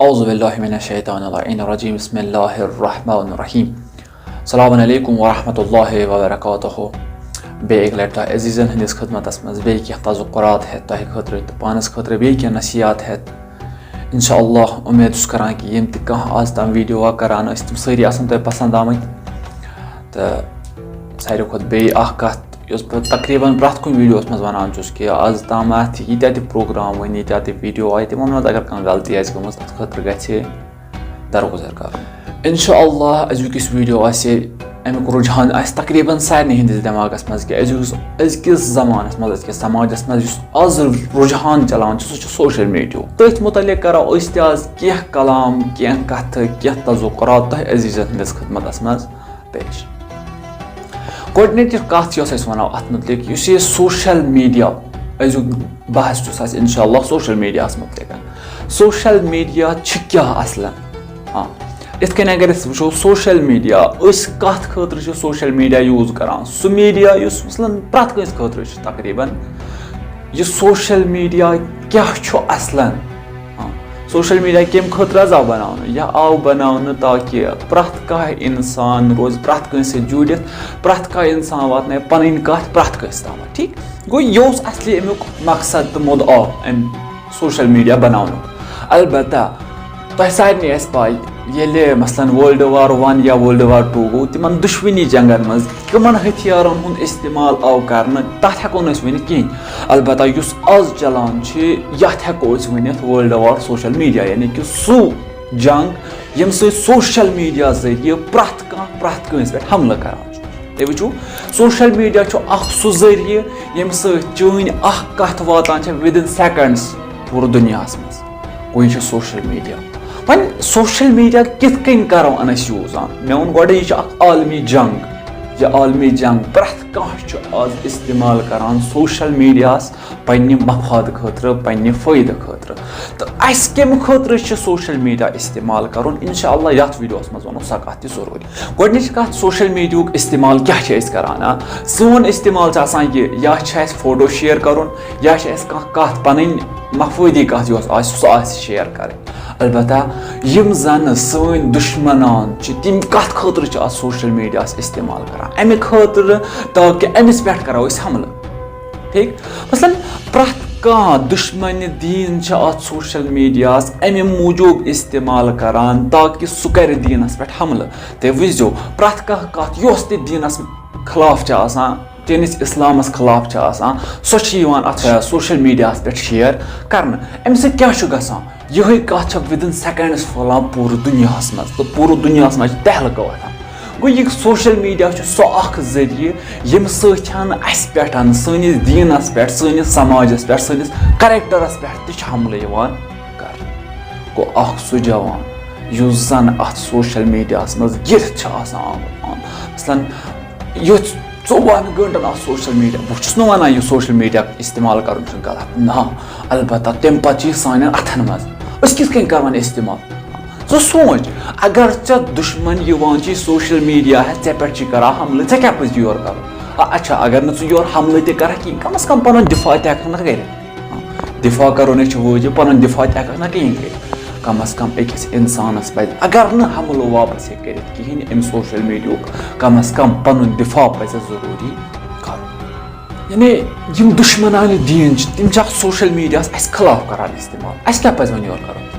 أعوذ بالله من الشيطان اللعين الرجيم بسم الله الرحمن الرحيم السلام عليكم ورحمة الله وبركاته بیٚیہِ لٹہِ عزیٖزن ہٕنٛدِس خدمتس منٛز بیٚیہِ کینٛہہ تذکرات ہٮ۪تھ تۄہہِ خٲطرٕ تہٕ پانس خٲطرٕ بیٚیہِ کینٛہہ نصیحت ہٮ۪تھ اِنشاء اللہ اُمید چھُس کران کہِ یِم تہِ کانٛہہ آز تام ویٖڈیو کران ٲسۍ تِم سٲری آسن تۄہہِ پسنٛد آمٕتۍ تہٕ ساروی کھۄتہٕ بیٚیہِ اکھ کتھ یۄس بہٕ تقریٖبن پرٛٮ۪تھ کُنہِ ویٖڈیوس منٛز ونان چھُس کہِ آز تامتھ ییٖتیاہ تہِ پروگرام وٕنۍ ییٖتیاہ تہِ ویٖڈیو آیہِ تِمن منٛز اگر کانٛہہ غلطی آسہِ گٔمٕژ تتھ خٲطرٕ گژھِ درگُزر کرُن اِنشاء اللہ أزیُک یُس ویٖڈیو آسہِ امیُک رُجحان آسہِ تقریٖبن سارنٕے ہٕنٛدِس دٮ۪ماغس منٛز کہِ أزکِس زمانس منٛز أزکِس سماجس منٛز یُس آز رُجحان چلان چھُ سُہ چھُ سوشل میٖڈیاہُک تٔتھۍ مُتعلق کرو أسۍ تہِ آز کینٛہہ کلام کینٛہہ کتھٕ کینٛہہ تذکرات تۄہہِ عزیٖزن ہٕنٛدِس خدمتس منٛز پیش گۄڈٕنِچ کتھ یۄس أسۍ ونو اتھ مُتعلق یُس یہِ سوشل میٖڈیا أزیُک بحث چھُس اسہِ انشاء اللہ سوشل میٖڈیاہس مُتعلق سوشل میٖڈیا چھِ کیٛاہ اصلن یِتھ کٔنۍ اگر أسۍ وٕچھو سوشل میٖڈیا أسۍ کتھ خٲطرٕ چھِ سوشل میٖڈیا یوٗز کران سُہ میٖڈیا یُس مثلاً پرٛٮ۪تھ کٲنٛسہِ خٲطرٕ چھُ تقریٖبن یہِ سوشل میٖڈیا کیٛاہ چھُ اصلن سوشل میٖڈیا کمہِ خٲطرٕ حظ آو بناونہٕ یہِ آو بناونہٕ تاکہِ پرٛٮ۪تھ کانٛہہ انسان روزِ پرٛٮ۪تھ کٲنٛسہِ سۭتۍ جوٗڑِتھ پرٛٮ۪تھ کانٛہہ انسان واتنایہِ پنٕنۍ کتھ پرٛٮ۪تھ کٲنٛسہِ تامتھ ٹھیٖک گوٚو یہِ اوس اصلی امیُک مقصد تہٕ مُدعا امہِ سوشل میٖڈیا بناونُک البتہ تۄہہِ سارنٕے آسہِ پاے ییٚلہِ مثلاً وٲلڈ وار 1 یا وٲلڈ وار 2 گوٚو تِمن دُشوٕنی جنگن منٛز کٕمن ہتھیارن ہُنٛد استعمال آو کرنہٕ تتھ ہٮ۪کو نہٕ أسۍ ؤنِتھ کِہینۍ البتہ یُس آز چلان چھِ یتھ ہٮ۪کو أسۍ ؤنِتھ وٲلڈ وار سوشل میٖڈیا یعنی کہِ سُہ جنگ ییٚمہِ سۭتۍ سوشل میٖڈیا ذٔریعہٕ پرٛٮ۪تھ کٲنٛسہِ پٮ۪ٹھ حملہٕ کران چھُ تُہۍ وٕچھِو سوشل میٖڈیا چھُ اکھ سُہ ذٔریعہٕ ییٚمہِ سۭتۍ چٲنۍ اکھ کتھ واتان چھِ وِدِن سیکنڈس پوٗرٕ دُنیاہس منٛز گوٚو یہِ چھُ سوشل میٖڈیا وۄنۍ سوشل میٖڈیا کِتھ کٔنۍ کرو أسۍ یوٗز مےٚ ووٚن گۄڈٕ یہِ چھُ اکھ عالمی جنگ یہِ عالمی جنگ پرٛٮ۪تھ کانٛہہ چھُ آز استعمال کران سوشل میٖڈیاہس پننہِ مفادٕ خٲطرٕ پننہِ فٲیدٕ خٲطرٕ تہٕ اسہِ کمہِ خٲطرٕ چھُ سوشل میٖڈیا استعمال کرُن انشاء اللہ یتھ ویٖڈیوس منٛز ونو سۄ کتھ تہِ ضروٗری گۄڈٕنِچ کتھ سوشل میٖڈیاہُک استعمال کیٛاہ چھِ أسۍ کران سون استعمال چھُ آسان یہِ یا چھُ اسہِ فوٹو شیر کرُن یا چھِ اسہِ کانٛہہ کتھ پنٕنۍ مفٲدی کتھ یۄس آسہِ سۄ آسہِ شیر کرٕنۍ البتہ یِم زن سٲنۍ دُشمنان چھِ تِم کتھ خٲطرٕ چھِ اتھ سوشل میٖڈیاہس استعمال کران امہِ خٲطرٕ تاکہِ أمِس پٮ۪ٹھ کرو أسۍ حملہٕ ٹھیٖک مثلاً پرٛٮ۪تھ کانٛہہ دُشمنہِ دیٖن چھِ اتھ سوشل میٖڈیاہس امہِ موٗجوٗب استعمال کران تاکہِ سُہ کرِ دیٖنس پٮ۪ٹھ حملہٕ تُہۍ وٕچھزیو پرٛٮ۪تھ کانٛہہ کتھ یۄس تہِ دیٖنس خلاف چھِ آسان چٲنِس اسلامس خلاف چھِ آسان سۄ چھِ یِوان اتھ سوشل میٖڈیاہس پٮ۪ٹھ شیر کرنہٕ امہِ سۭتۍ کیٛاہ چھُ گژھان یِہے کتھ چھِ وِدِن سیکنڈس پھٔہلان پوٗرٕ دُنیاہس منٛز تہٕ پوٗرٕ دُنیاہس منٛز چھِ تہلکہٕ وۄتھان گوٚو یہِ سوشل میٖڈیا چھُ سُہ اکھ ذٔریعہٕ ییٚمہِ سۭتۍ اسہِ پٮ۪ٹھ سٲنِس دیٖنس پٮ۪ٹھ سٲنِس سماجس پٮ۪ٹھ سٲنِس کریکٹرس پٮ۪ٹھ تہِ چھِ حملہٕ یِوان کرنہٕ گوٚو اکھ سُہ جوان یُس زن اتھ سوشل میٖڈیاہس منٛز گِرِتھ چھُ آسان آمُت مثلاً یُتھ 24 گٲنٛٹن اتھ سوشل میٖڈیا بہٕ چھُس نہٕ ونان یہِ سوشل میٖڈیا استعمال کرُن چھُ غلط نہ البتہ تمہِ پتہٕ چھِ یہِ سانٮ۪ن اتھن منٛز أسۍ کِتھ کٔنۍ کرون استعمال ژٕ سونٛچ اگر ژےٚ دُشمن یِوان چھُے سوشل میٖڈیا ہٮ۪تھ ژےٚ پٮ۪ٹھ چھُے کران حملہٕ ژےٚ کیٛاہ پزِ یورٕ کرُن اچھا اگر نہٕ ژٕ یورٕ حملہٕ تہِ کرکھ کِہینۍ کم از کم پنُن دِفاع تہِ ہٮ۪ککھ نہ کٔرِتھ دِفاع کرُن چھُ وٲجِب پنُن دِفاع تہِ ہٮ۪ککھ نہ کِہینۍ کٔرِتھ کم از کم أکِس انسانس پزِ اگر نہٕ حملہٕ واپس ہیٚکہِ کٔرِتھ کِہینۍ امہِ سوشل میٖڈیاہُک کم از کم پنُن دِفاع پزٮ۪س ضروٗری کرُن یعنی یِم دُشمنانہِ دیٖن چھِ تِم چھِ اتھ سوشل میٖڈیاہس اسہِ خلاف کران استعمال اسہِ کیٛاہ پزِ وۄنۍ یورٕ کرُن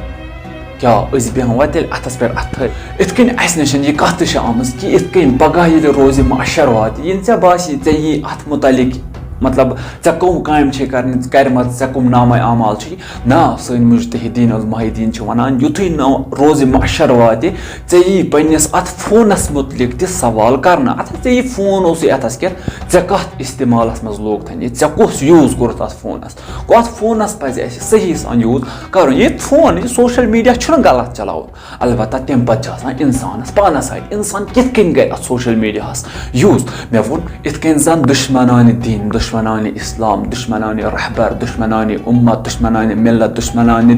کیٛاہ أسۍ بیٚہموا تیٚلہِ اتھس پٮ۪ٹھ اتھٕ یِتھ کٔنۍ اسہِ نِش یہِ کتھ تہِ چھِ آمٕژ کہِ یِتھ کٔنۍ پگاہ ییٚلہِ روزِ معاشر واتہِ ییٚلہِ ژےٚ باسی ژےٚ یی اتھ مُتعلق مطلب ژےٚ کٕم کامہِ چھے کرنہِ کرِمژٕ ژےٚ کٕم نامے اعمال چھِ نہ سٲنۍ مُجتہدیٖن المحدیٖن چھِ ونان یُتھُے نہٕ روزِ معاشر واتہِ ژےٚ یی پننِس اتھ فونس مُتعلق تہِ سوال کرنہٕ اتھ ژےٚ یی فون اوسُے اتھس کٮ۪تھ ژےٚ کتھ استعمالس منٛز لوگ تھنہِ ژےٚ کُس یوٗز کوٚرُتھ اتھ فونس گوٚو اتھ فونس پزِ اسہِ صحیح سان یوٗز کرُن یہِ فون یہِ سوشل میٖڈیا چھُنہٕ غلط چلاوُن البتہ تمہِ پتہٕ چھِ آسان انسانس پانس اتھِ انسان کِتھ کٔنۍ کرِ اتھ سوشل میٖڈیاہس یوٗز مےٚ ووٚن یِتھ کٔنۍ زن دُشمنانہِ دیٖن دُشمنانہِ اسلام دُشمنانہِ رہبر دُشمنانہِ اُمت دُشمنانہِ مِلت دُشمنانہِ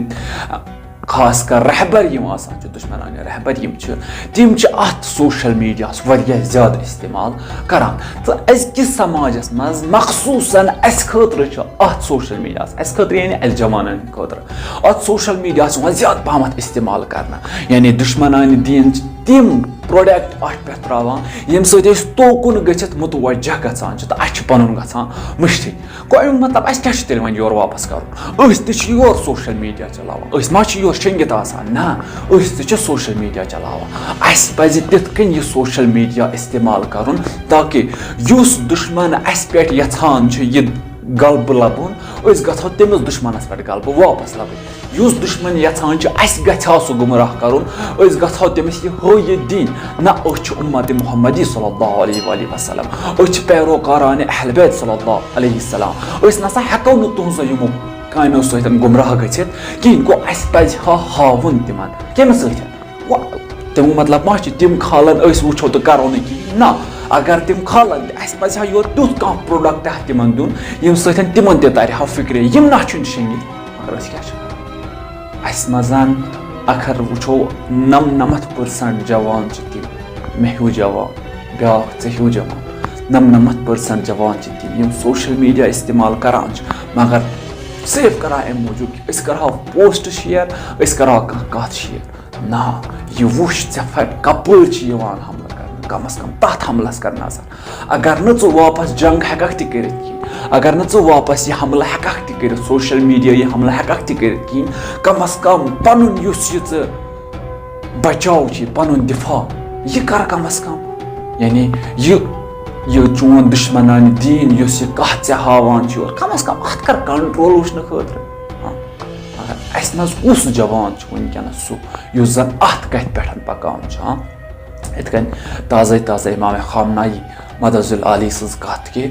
खास कर रहबर यम आसान छ दुश्मनान रहबर यम छ तिम छ अत सोशल मीडिया वारिया ज्यादा इस्तेमाल करान तो अजकिस समाजस मज मखसूसन अस खतर छ अत सोशल मीडिया अस खतर यानी अल जवानन खतर अत सोशल मीडिया ज्यादा पहमत इस्तेमाल करना यानी दुश्मनान दीन तिम प्रोडक्ट अट पे त्रावान यम सत तोकुन गछित मुतवज्जह गछान छ तो अस पनुन गछान मुश्किल गो मतलब अस क्या तेल वन योर वापस कर योर सोशल मीडिया चलावान मा योर शेंगित आसान ना सोशल मीडिया चलावान अस पज तिथ कन यह सोशल मीडिया इस्तेमाल करुन ताकि युस दुश्मन अस पे यछान छ यह गलब लबुन गो तमिस दुश्मनस पे गलब वापस लबुन युस दुश्मन यछान छ अस गछा सु गुमराह करुन गो तमिस यह हयित दिन ना उम्मत मुहम्मदी सल्लल्लाहु अलैहि वसल्लम पैरोकारान अहल बैत सल्लल्लाहु अलैहि वसल्लम नसा हेको न तुहजो यमो कामो सहित गुमराह गछित कहीं गो अस पज हावन तिमन कम सहित तमो मतलब मा तिम खालन वुचो तो करो न कहीं ना अगर तिम खालन अस पज योर तुथ कह प्रोडक्ट तिमन दुन यम सहित तिमन ते तरह फिक्र यम ना शेंगित मगर क्या अस मजान अखर वुचो 99% जवान तिम मे हूँ जवान ब्या हूँ जवान 99% जवान तिम यम सोशल मीडिया इस्तेमाल करान मगर सिर्फ करा अम मूजूब करा पोस्ट शेयर करा कत शेयर ना यह वुच ऐ कपर हमला कर कम अज कम तथ हमलस कर नजर अगर न वापस जंग हेकक कर अगर न वापस यह हमला हेकक कर सोशल मीडिया यह हमला हेकक कर कम अज कम पन बचाव पन दिफा यह कर कम अज कम यानी यह चोन दुश्मनान दीन यह कत ऐ हावान कम अज कम अत कर कंट्रोल वुचन खतर अगर अस मज जवान वनकस सह जन अत कथ पे पकान इत कन ताज़ा इमाम खामनाई मदजुल आली सज कत कि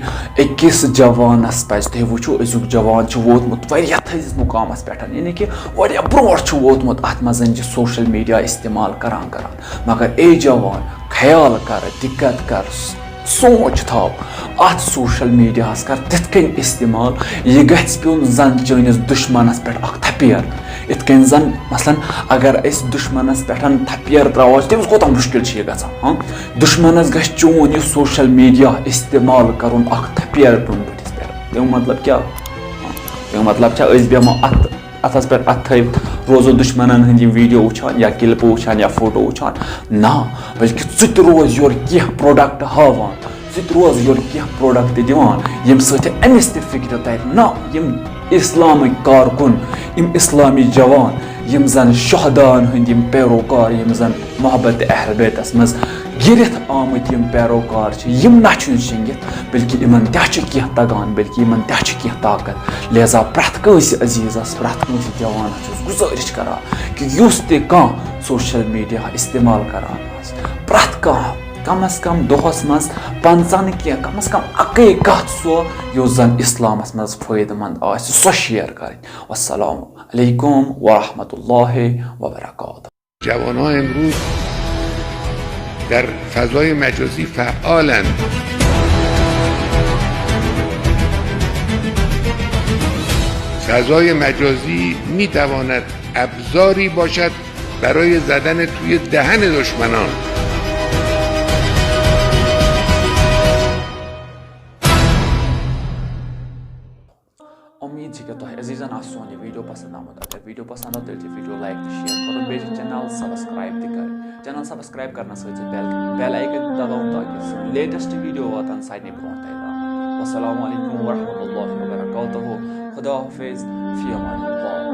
अकिस जवानस पज तुम वो अजुक जवान वोतमुत वारिया थजिस मुकामस पे यानी कि वारिया ब्रोट वोतमुत अत मज सोशल मीडिया इस्तेमाल करान मगर ए जवान ख्याल कर दिक्कत कर सोच थाव अत सोशल मीडिया कर तिथ कन इस्तेमाल यह गछ पेन जन चनिस दुश्मनस पे थपेर इत कन जन मसलन अगर अस दुश्मनस पे थपेर त्रा तमिस कोता मुश्किल हाँ दुश्मनस गछ चोन यह सोशल मीडिया इस्तेमाल कर थपेर पेन बटिस पे मतलब क्या मतलब बेमो अथस पे अत रोजो दुश्मनन हंद वीडियो वुचान या क्लिप वुचान या फोटो वुचान ना बल्कि सत रोज योर कह प्रोडक्ट हावान सत रोज योर कह प्रोडक्ट दिवान यम सत अमिस फिक्र तर ना यम इस्लामिक कारकुन यम इस्लामी जवान यम जन शहदान हंद यम पैरोकार यम जन मोहब्बत अहल बैतस मज गिरथ आमत यम पैरोकार यम ना शेंगित बल्कि इन तह तगान बल्कि इन तह ताकत लिहाजा प्रथ कंस अजीजस प्रथ कंस जवान गुजारिश करा कि युस तह सोशल मीडिया इस्तेमाल करान प्रथ कम अज कम दोहस मज 50 कह कम अज कम अकै कत सो युस जन इस्लामस मज फायदेमंद सो शेयर कर अस्सलाम अलैकुम व रहमतुल्लाहि व बरकातुहू। जवान‌ها امروز در فضای مجازی فعالند. فضای مجازی میتواند ابزاری باشد برای زدن توی دهن دشمنان. उम्मीद है कि तुम अजीजन सोन यह वीडियो पसंद आमुत अगर वीडियो पसंद आव तो वीडियो लाइक तो शेयर करो बे चैनल सब्सक्राइब कर चैनल सब्सक्राइब करना सहित बेल आइकन दबाओ ताकि लेटेस्ट वीडियो वातान साइड ब्रोट अस्सलाम वालेकुम व रहमतुल्लाहि व बरकातुहू। खुदा हाफिज़ फी अमानिल्लाह।